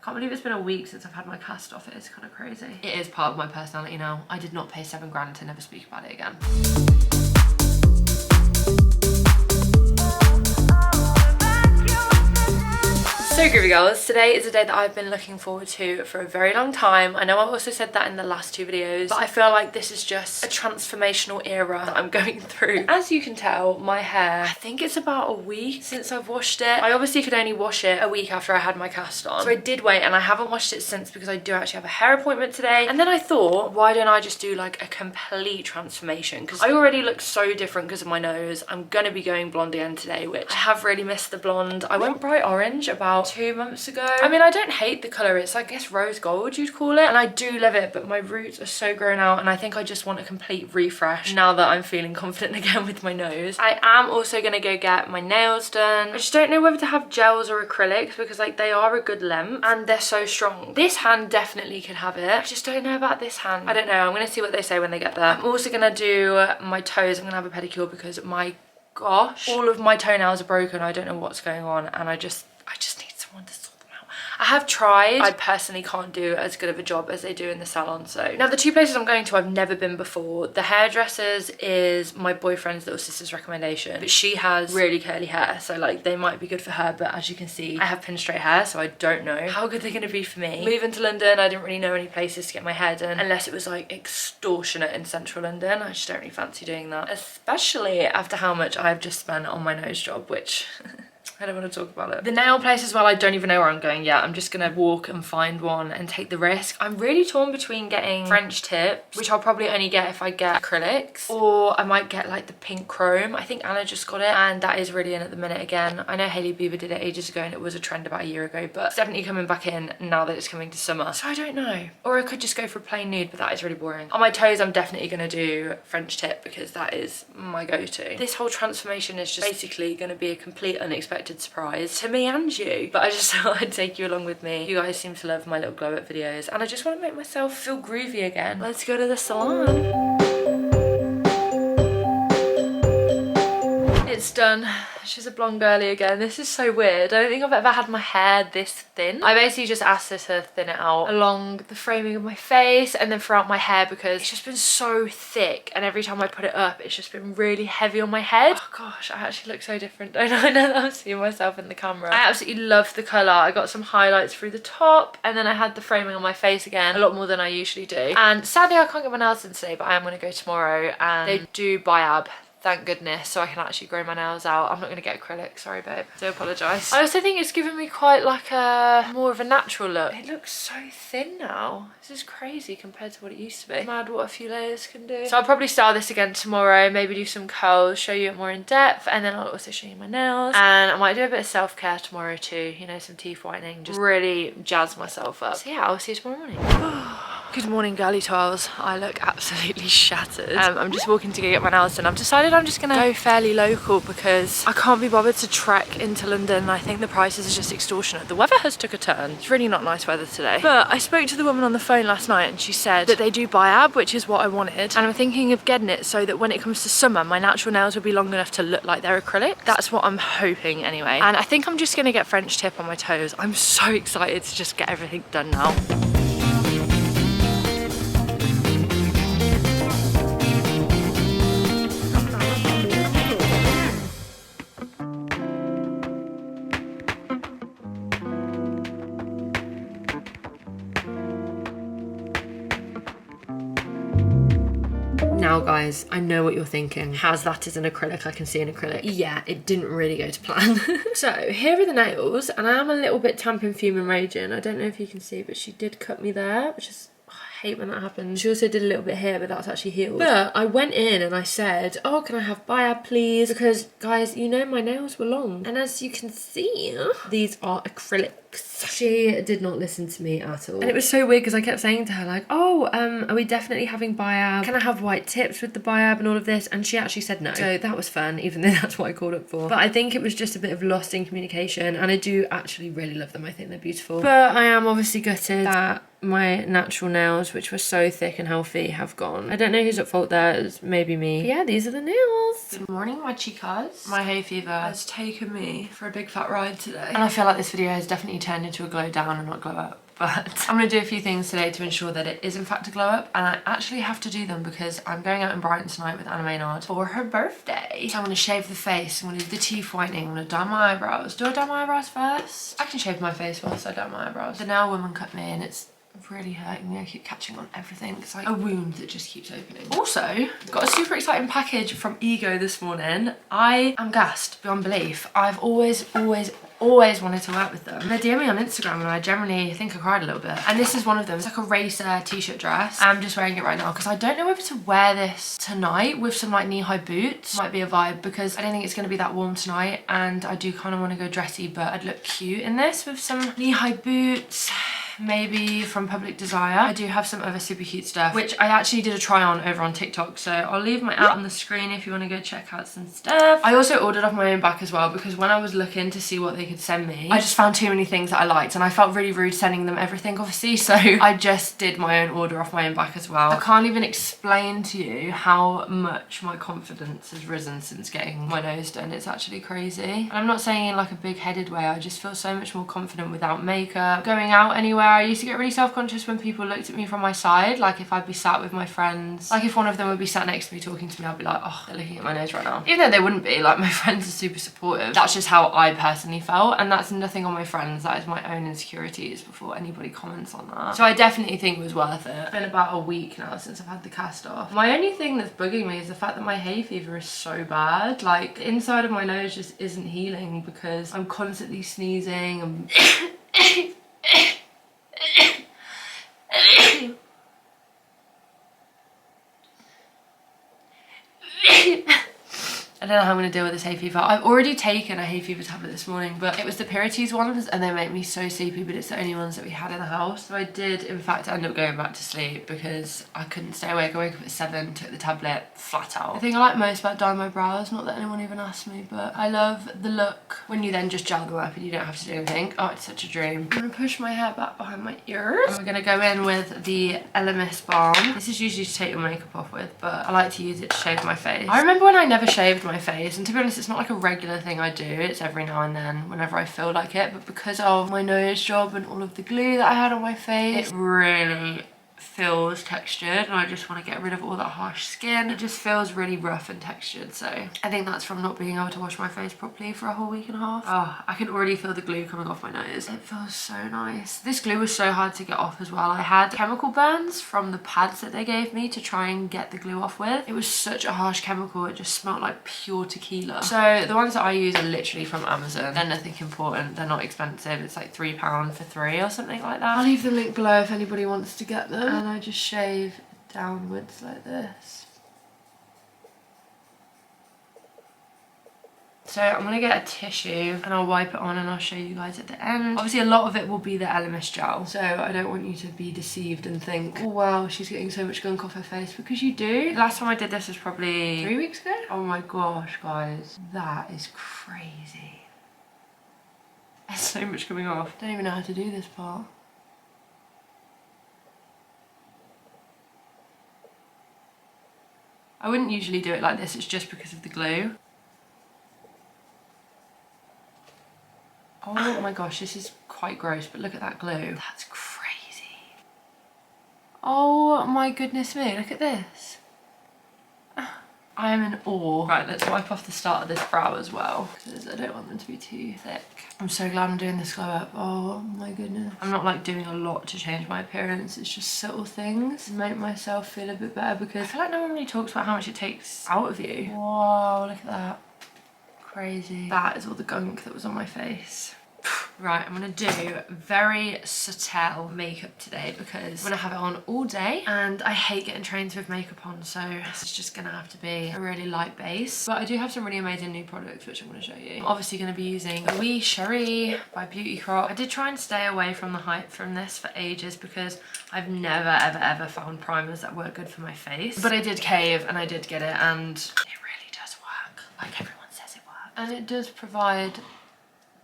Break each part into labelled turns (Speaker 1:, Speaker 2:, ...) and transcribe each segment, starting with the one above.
Speaker 1: can't believe it's been a week since I've had my cast off. It is kind of crazy. It is part of my personality now. I did not pay 7 grand to never speak about it again. So groovy girls, today is a day that I've been looking forward to for a very long time. I know I've also said that in the last 2 videos, but I feel like this is just a transformational era that I'm going through. As you can tell, my hair, I think it's about a week since I've washed it. I obviously could only wash it a week after I had my cast on. So I did wait, and I haven't washed it since because I do actually have a hair appointment today. And then I thought, why don't I just do like a complete transformation? Because I already look so different because of my nose. I'm gonna be going blonde again today, which I have really missed the blonde. I went bright orange about 2 months ago. I mean, I don't hate the colour. It's, I guess, rose gold you'd call it. And I do love it, but my roots are so grown out and I think I just want a complete refresh now that I'm feeling confident again with my nose. I am also going to go get my nails done. I just don't know whether to have gels or acrylics because like they are a good length and they're so strong. This hand definitely could have it. I just don't know about this hand. I don't know. I'm going to see what they say when they get there. I'm also going to do my toes. I'm going to have a pedicure because my gosh, all of my toenails are broken. I don't know what's going on and I just need someone to sort them out. I have tried. I personally can't do as good of a job as they do in the salon. So now the 2 places I'm going to, I've never been before. The hairdressers is my boyfriend's little sister's recommendation, but she has really curly hair, so like they might be good for her, but as you can see I have pin straight hair, so I don't know how good they're going to be for me. Moving to London, I didn't really know any places to get my hair done unless it was like extortionate in central London. I just don't really fancy doing that, especially after how much I've just spent on my nose job, which I don't want to talk about it. The nail place as well, I don't even know where I'm going yet. I'm just gonna walk and find one and take the risk. I'm really torn between getting French tips, which I'll probably only get if I get acrylics, or I might get like the pink chrome. I think Anna just got it and that is really in at the minute again. I know Hailey Bieber did it ages ago and it was a trend about a year ago, but it's definitely coming back in now that it's coming to summer. So I don't know. Or I could just go for a plain nude, but that is really boring. On my toes, I'm definitely gonna do French tip because that is my go-to. This whole transformation is just basically gonna be a complete unexpected surprise to me and you, but I just thought I'd take you along with me. You guys seem to love my little glow up videos and I just want to make myself feel groovy again. Let's go to the salon. It's done. She's a blonde girly again. This is so weird. I don't think I've ever had my hair this thin. I basically just asked her to thin it out along the framing of my face and then throughout my hair because it's just been so thick and every time I put it up it's just been really heavy on my head. Oh gosh, I actually look so different, don't I? Now that I'm seeing myself in the camera. I absolutely love the colour. I got some highlights through the top and then I had the framing on my face again, a lot more than I usually do. And sadly I can't get my nails done today, but I am going to go tomorrow and they do biab. Thank goodness, so I can actually grow my nails out. I'm not going to get acrylic, sorry babe, I do apologise. I also think it's given me quite like a more of a natural look. It looks so thin now. This is crazy compared to what it used to be. Mad what a few layers can do. So I'll probably style this again tomorrow, maybe do some curls, show you it more in depth, and then I'll also show you my nails. And I might do a bit of self-care tomorrow too, you know, some teeth whitening, just really jazz myself up. So yeah, I'll see you tomorrow morning. Good morning girly twirls. I look absolutely shattered. I'm just walking to go get my nails done. I've decided I'm just gonna go fairly local because I can't be bothered to trek into London. I think the prices are just extortionate. The weather has took a turn. It's really not nice weather today. But I spoke to the woman on the phone last night and she said that they do biab, which is what I wanted. And I'm thinking of getting it so that when it comes to summer, my natural nails will be long enough to look like they're acrylic. That's what I'm hoping anyway. And I think I'm just gonna get French tip on my toes. I'm so excited to just get everything done now. Now guys, I know what you're thinking. How's that as an acrylic? I can see an acrylic. Yeah, it didn't really go to plan. So here are the nails and I am a little bit tamping, fuming, raging. I don't know if you can see, but she did cut me there, which is, I hate when that happens. She also did a little bit here, but that's actually healed. But I went in and I said, oh, can I have biab please? Because guys, you know my nails were long. And as you can see, these are acrylics. She did not listen to me at all. And it was so weird because I kept saying to her like, oh, are we definitely having biab? Can I have white tips with the biab and all of this? And she actually said no. So that was fun, even though that's what I called up for. But I think it was just a bit of lost in communication and I do actually really love them. I think they're beautiful. But I am obviously gutted that my natural nails, which were so thick and healthy, have gone. I don't know who's at fault there. It's maybe me. But yeah, these are the nails. Good morning, my chicas. My hay fever has taken me for a big fat ride today. And I feel like this video has definitely turned into a glow down and not glow up. But I'm going to do a few things today to ensure that it is in fact a glow up, and I actually have to do them because I'm going out in Brighton tonight with Anna Maynard for her birthday. So I'm going to shave the face, I'm going to do the teeth whitening, I'm going to dye my eyebrows. Do I dye my eyebrows first? I can shave my face whilst I dye my eyebrows. The nail woman cut me and it's really hurting me. I keep catching on everything. It's like a wound that just keeps opening. Also, got a super exciting package from Ego this morning. I am gassed beyond belief. I've always wanted to work with them. They DM me on Instagram and I generally think I cried a little bit. And this is one of them. It's like a racer t-shirt dress. I'm just wearing it right now because I don't know whether to wear this tonight with some like knee-high boots. Might be a vibe because I don't think it's going to be that warm tonight, and I do kind of want to go dressy, but I'd look cute in this with some knee-high boots. Maybe from Public Desire. I do have some other super cute stuff, which I actually did a try on over on TikTok, so I'll leave my ad on the screen if you want to go check out some stuff. I also ordered off my own back as well because when I was looking to see what they could send me, I just found too many things that I liked and I felt really rude sending them everything, obviously, so I just did my own order off my own back as well. I can't even explain to you how much my confidence has risen since getting my nose done. It's actually crazy. And I'm not saying in like a big-headed way, I just feel so much more confident without makeup. Going out anywhere, I used to get really self-conscious when people looked at me from my side, like if I'd be sat with my friends, like if one of them would be sat next to me talking to me, I'd be like, oh, they're looking at my nose right now. Even though they wouldn't be, like my friends are super supportive. That's just how I personally felt, and that's nothing on my friends, that is my own insecurities before anybody comments on that. So I definitely think it was worth it. It's been about a week now since I've had the cast off. My only thing that's bugging me is the fact that my hay fever is so bad. Like the inside of my nose just isn't healing because I'm constantly sneezing and I don't know how I'm going to deal with this hay fever. I've already taken a hay fever tablet this morning, but it was the Pirites ones and they make me so sleepy, but it's the only ones that we had in the house. So I did in fact end up going back to sleep because I couldn't stay awake. I woke up at 7, took the tablet flat out. The thing I like most about dyeing my brows, not that anyone even asked me, but I love the look when you then just gel them up and you don't have to do anything. Oh, it's such a dream. I'm going to push my hair back behind my ears. And we're going to go in with the Elemis balm. This is usually to take your makeup off with, but I like to use it to shave my face. I remember when I never shaved my face, and to be honest it's not like a regular thing I do, it's every now and then whenever I feel like it, but because of my nose job and all of the glue that I had on my face, it really feels textured and I just want to get rid of all that harsh skin. It just feels really rough and textured, so I think that's from not being able to wash my face properly for a whole week and a half. Oh, I can already feel the glue coming off my nose. It feels so nice. This glue was so hard to get off as well. I had chemical burns from the pads that they gave me to try and get the glue off with. It was such a harsh chemical, it just smelled like pure tequila. So the ones that I use are literally from Amazon. They're nothing important, they're not expensive. It's like £3 for 3 or something like that. I'll leave the link below if anybody wants to get them. And I just shave downwards like this. So I'm going to get a tissue and I'll wipe it on and I'll show you guys at the end. Obviously a lot of it will be the Elemis gel, so I don't want you to be deceived and think, oh wow, she's getting so much gunk off her face, because you do. Last time I did this was probably 3 weeks ago. Oh my gosh guys, that is crazy. There's so much coming off. I don't even know how to do this part. I wouldn't usually do it like this, it's just because of the glue. Oh my gosh, this is quite gross, but look at that glue. That's crazy. Oh my goodness me, look at this. I am in awe. Right, let's wipe off the start of this brow as well, because I don't want them to be too thick. I'm so glad I'm doing this glow up. Oh my goodness. I'm not like doing a lot to change my appearance. It's just subtle things to make myself feel a bit better, because I feel like no one really talks about how much it takes out of you. Whoa, look at that. Crazy. That is all the gunk that was on my face. Right, I'm gonna do very subtle makeup today because I'm gonna have it on all day and I hate getting trains with makeup on, so this is just gonna have to be a really light base. But I do have some really amazing new products which I'm gonna show you. I'm obviously gonna be using Louis Cherie by Beauty Crop. I did try and stay away from the hype from this for ages because I've never ever found primers that work good for my face. But I did cave and I did get it, and it really does work. Like everyone says it works. And it does provide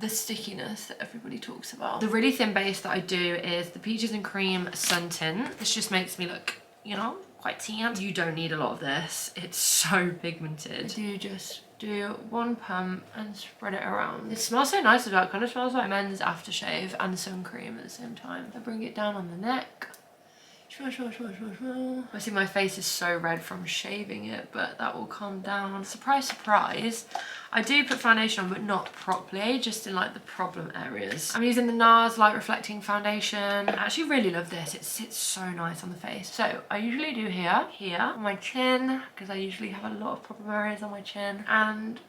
Speaker 1: the stickiness that everybody talks about. The really thin base that I do is the Peaches and Cream Sun Tint. This just makes me look, you know, quite tan. You don't need a lot of this. It's so pigmented. I do just do one pump and spread it around. It smells so nice as well. It kind of smells like men's aftershave and sun cream at the same time. I bring it down on the neck. Obviously my face is so red from shaving it, but that will calm down. Surprise, surprise. I do put foundation on, but not properly, just in like the problem areas. I'm using the NARS Light Reflecting Foundation. I actually really love this. It sits so nice on the face. So I usually do here, on my chin, because I usually have a lot of problem areas on my chin, and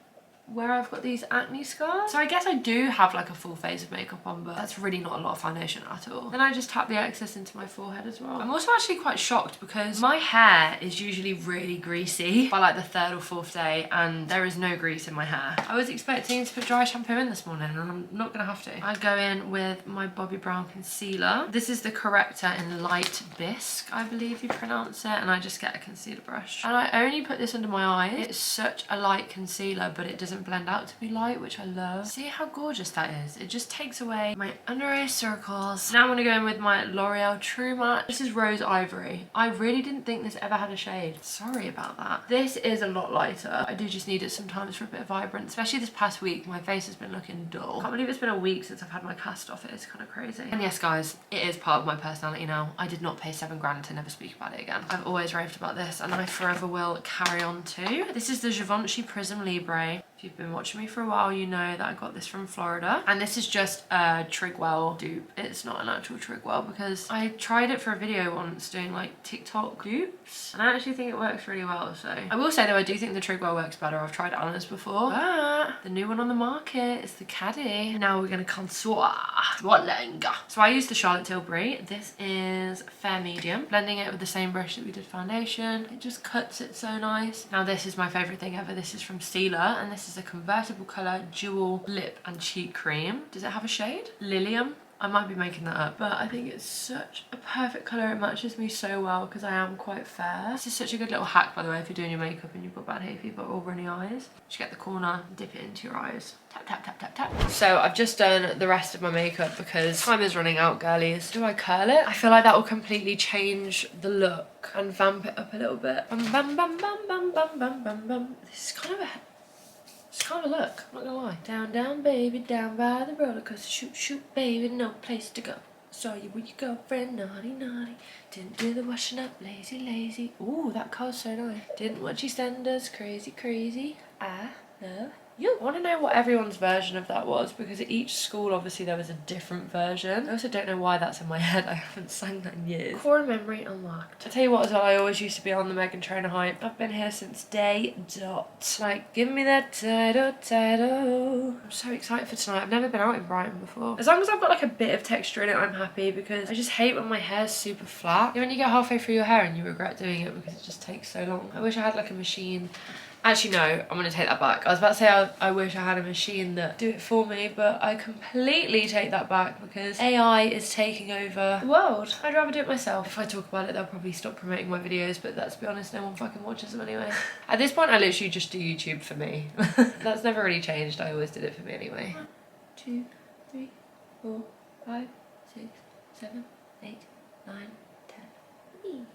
Speaker 1: where I've got these acne scars. So I guess I do have like a full face of makeup on, but that's really not a lot of foundation at all. Then I just tap the excess into my forehead as well. I'm also actually quite shocked because my hair is usually really greasy by like the 3rd or 4th day, and there is no grease in my hair. I was expecting to put dry shampoo in this morning, and I'm not gonna have to. I go in with my Bobbi Brown concealer. This is the corrector in Light Bisque, I believe you pronounce it, and I just get a concealer brush. And I only put this under my eyes. It's such a light concealer, but it doesn't blend out to be light, which I love. See how gorgeous that is? It just takes away my under eye circles. Now I'm gonna go in with my L'Oreal True Matte. This is Rose Ivory. I really didn't think this ever had a shade. Sorry about that. This is a lot lighter. I do just need it sometimes for a bit of vibrance, especially this past week. My face has been looking dull. Can't believe it's been a week since I've had my cast off. It is kind of crazy. And yes guys, it is part of my personality now. I did not pay 7 grand to never speak about it again. I've always raved about this, and I forever will carry on too. This is the Givenchy Prism Libre. If you've been watching me for a while, you know that I got this from Florida. And this is just a Trigwell dupe. It's not an actual Trigwell because I tried it for a video once doing like TikTok dupes. And I actually think it works really well. So I will say though, I do think the Trigwell works better. I've tried Anna's before. But the new one on the market is the Caddy. Now we're gonna contour. So I use the Charlotte Tilbury. This is Fair Medium. Blending it with the same brush that we did foundation. It just cuts it so nice. Now this is my favorite thing ever. This is from Stila, and this is a convertible colour dual lip and cheek cream. Does it have a shade? Lilium? I might be making that up, but I think it's such a perfect colour. It matches me so well because I am quite fair. This is such a good little hack, by the way, if you're doing your makeup and you've got bad hay fever or runny eyes. Just get the corner, dip it into your eyes. Tap, tap, tap, tap, tap. So I've just done the rest of my makeup because time is running out, girlies. Do I curl it? I feel like that will completely change the look and vamp it up a little bit. Bum, bum, bum, bum, bum, bum, bum, bum, bum. This is kind of a... It's kind of a look, I'm not gonna lie. Down, down, baby, down by the roller coaster. Shoot, shoot, baby, no place to go. Saw you with your girlfriend, naughty, naughty. Didn't do the washing up, lazy, lazy. Ooh, that car's so nice. Didn't want you send us crazy, crazy. I love you. I want to know what everyone's version of that was, because at each school obviously there was a different version. I also don't know why that's in my head. I haven't sang that in years. Core memory unlocked. I tell you what as well, I always used to be on the Meghan Trainor hype. I've been here since day dot. Like, give me that title. I'm so excited for tonight. I've never been out in Brighton before. As long as I've got like a bit of texture in it, I'm happy, because I just hate when my hair's super flat. You know, when you get halfway through your hair and you regret doing it because it just takes so long. I wish I had like a machine. Actually, no, I'm gonna take that back. I was about to say I wish I had a machine that do it for me, but I completely take that back because AI is taking over the world. I'd rather do it myself. If I talk about it, they'll probably stop promoting my videos, but let's be honest, no one fucking watches them anyway. At this point, I literally just do YouTube for me. That's never really changed. I always did it for me anyway. 1, 2, 3, 4, 5, 6, 7, 8, 9, 10.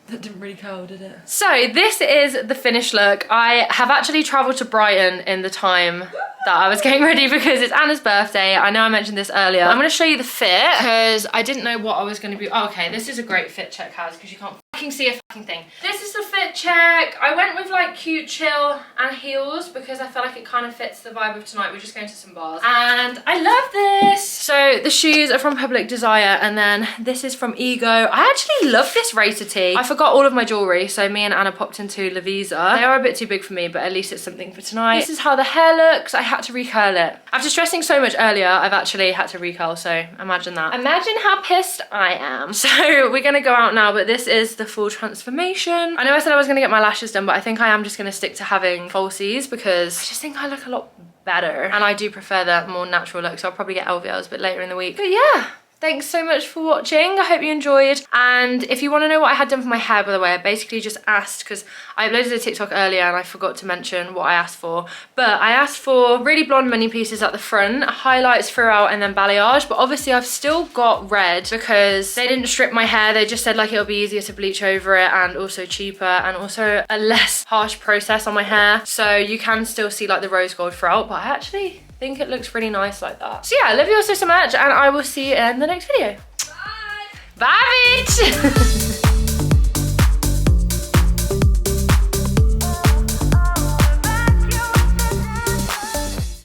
Speaker 1: That didn't really curl, did it? So this is the finished look. I have actually travelled to Brighton in the time that I was getting ready because it's Anna's birthday. I know I mentioned this earlier. I'm going to show you the fit because I didn't know what I was going to be. Oh, okay, this is a great fit check, Kaz, because you can't fucking see a fucking thing. This is the fit check. I went with like cute chill and heels because I felt like it kind of fits the vibe of tonight. We're just going to some bars and I love this. So the shoes are from Public Desire, and then this is from Ego. I actually love this racer tee. I forgot all of my jewellery, so me and Anna popped into La Visa. They are a bit too big for me, but at least it's something for tonight. This is how the hair looks. I had to recurl it. After stressing so much earlier, I've actually had to recurl, so imagine that. Imagine how pissed I am. So we're gonna go out now, but this is the full transformation. I know I said I was gonna get my lashes done, but I think I am just gonna stick to having falsies because I just think I look a lot better. And I do prefer the more natural look, so I'll probably get LVLs a bit later in the week. But yeah, Thanks so much for watching. I hope you enjoyed. And if you want to know what I had done for my hair, by the way, I basically just asked, because I uploaded a TikTok earlier and I forgot to mention what I asked for. But I asked for really blonde mini pieces at the front, highlights throughout, and then balayage. But obviously I've still got red because they didn't strip my hair. They just said like it'll be easier to bleach over it and also cheaper and also a less harsh process on my hair. So you can still see like the rose gold throughout, but I actually think it looks really nice like that. So yeah, I love you all so much, and I will see you in the next video. Bye! Bye, bitch!